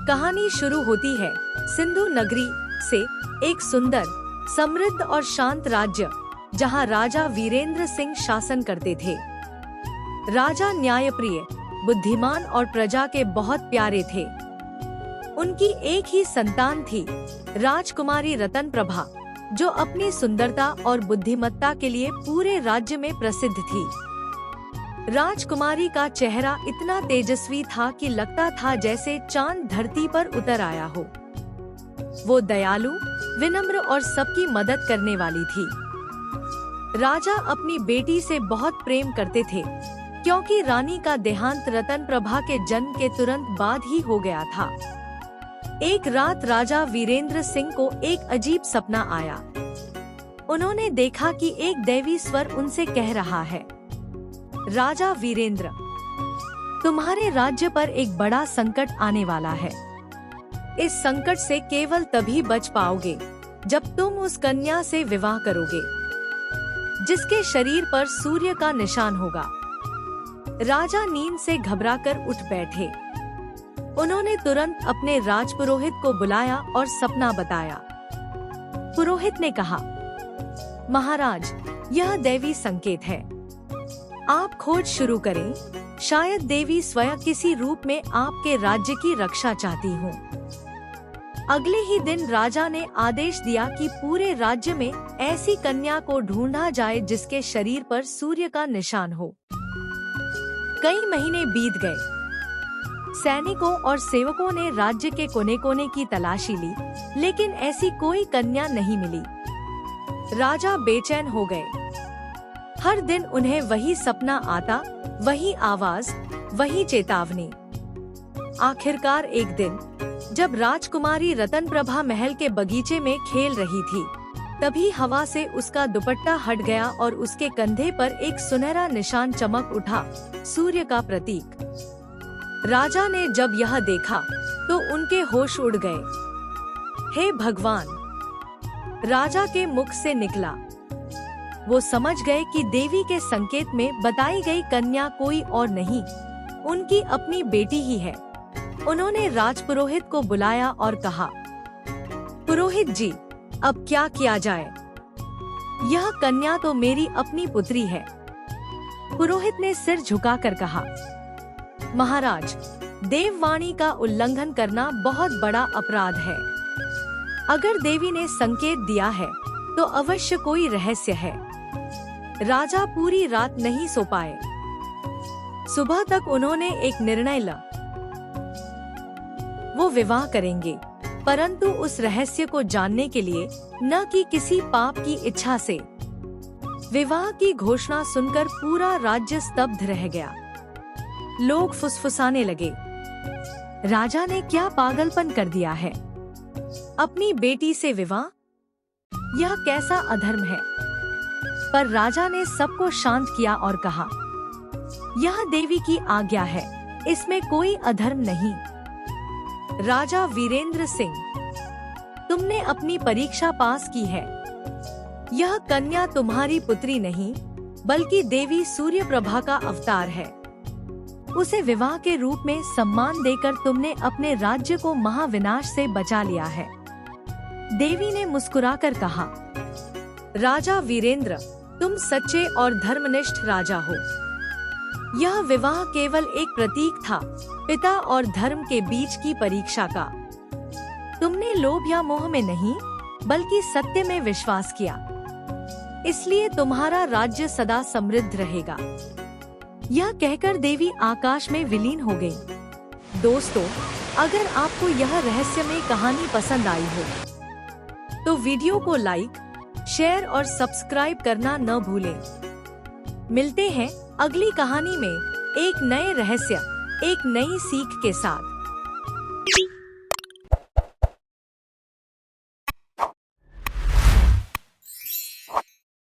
कहानी शुरू होती है सिंधु नगरी से, एक सुंदर, समृद्ध और शांत राज्य जहां राजा वीरेंद्र सिंह शासन करते थे। राजा न्यायप्रिय, बुद्धिमान और प्रजा के बहुत प्यारे थे। उनकी एक ही संतान थी, राजकुमारी रतन प्रभा, जो अपनी सुंदरता और बुद्धिमत्ता के लिए पूरे राज्य में प्रसिद्ध थी। राजकुमारी का चेहरा इतना तेजस्वी था कि लगता था जैसे चांद धरती पर उतर आया हो। वो दयालु, विनम्र और सबकी मदद करने वाली थी। राजा अपनी बेटी से बहुत प्रेम करते थे, क्योंकि रानी का देहांत रतन प्रभा के जन्म के तुरंत बाद ही हो गया था। एक रात राजा वीरेंद्र सिंह को एक अजीब सपना आया। उन्होंने देखा कि एक दैवी स्वर उनसे कह रहा है, राजा वीरेंद्र, तुम्हारे राज्य पर एक बड़ा संकट आने वाला है। इस संकट से केवल तभी बच पाओगे जब तुम उस कन्या से विवाह करोगे, जिसके शरीर पर सूर्य का निशान होगा। राजा नींद से घबराकर उठ बैठे। उन्होंने तुरंत अपने राजपुरोहित को बुलाया और सपना बताया। पुरोहित ने कहा, महाराज, यह दैवी संकेत है। आप खोज शुरू करें। शायद देवी स्वयं किसी रूप में आपके राज्य की रक्षा चाहती हो। अगले ही दिन राजा ने आदेश दिया कि पूरे राज्य में ऐसी कन्या को ढूंढा जाए जिसके शरीर पर सूर्य का निशान हो। कई महीने बीत गए। सैनिकों और सेवकों ने राज्य के कोने कोने की तलाशी ली, लेकिन ऐसी कोई कन्या नहीं मिली। राजा बेचैन हो गए। हर दिन उन्हें वही सपना आता, वही आवाज, वही चेतावनी। आखिरकार एक दिन, जब राजकुमारी रतन प्रभा महल के बगीचे में खेल रही थी, तभी हवा से उसका दुपट्टा हट गया और उसके कंधे पर एक सुनहरा निशान चमक उठा, सूर्य का प्रतीक। राजा ने जब यह देखा तो उनके होश उड़ गए। हे भगवान! राजा के मुख से निकला। वो समझ गए कि देवी के संकेत में बताई गई कन्या कोई और नहीं, उनकी अपनी बेटी ही है। उन्होंने राजपुरोहित को बुलाया और कहा, पुरोहित जी, अब क्या किया जाए? यह कन्या तो मेरी अपनी पुत्री है। पुरोहित ने सिर झुकाकर कहा, महाराज, देववाणी का उल्लंघन करना बहुत बड़ा अपराध है। अगर देवी ने संकेत दिया है तो अवश्य कोई रहस्य है। राजा पूरी रात नहीं सो पाए। सुबह तक उन्होंने एक निर्णय लिया। वो विवाह करेंगे, परंतु उस रहस्य को जानने के लिए, न कि किसी पाप की इच्छा से। विवाह की घोषणा सुनकर पूरा राज्य स्तब्ध रह गया। लोग फुसफुसाने लगे, राजा ने क्या पागलपन कर दिया है? अपनी बेटी से विवाह? यह कैसा अधर्म है? पर राजा ने सबको शांत किया और कहा, यह देवी की आज्ञा है, इसमें कोई अधर्म नहीं। राजा वीरेंद्र सिंह, तुमने अपनी परीक्षा पास की है। यह कन्या तुम्हारी पुत्री नहीं, बल्कि देवी सूर्य प्रभा का अवतार है। उसे विवाह के रूप में सम्मान देकर तुमने अपने राज्य को महाविनाश से बचा लिया है। देवी ने मुस्कुराकर कहा, राजा वीरेंद्र, तुम सच्चे और धर्मनिष्ठ राजा हो। यह विवाह केवल एक प्रतीक था, पिता और धर्म के बीच की परीक्षा का। तुमने लोभ या मोह में नहीं, बल्कि सत्य में विश्वास किया। इसलिए तुम्हारा राज्य सदा समृद्ध रहेगा। यह कहकर देवी आकाश में विलीन हो गई। दोस्तों, अगर आपको यह रहस्यमय कहानी पसंद आई हो तो वीडियो को लाइक, शेयर और सब्सक्राइब करना न भूलें। मिलते हैं अगली कहानी में एक नए रहस्य, एक नई सीख के साथ।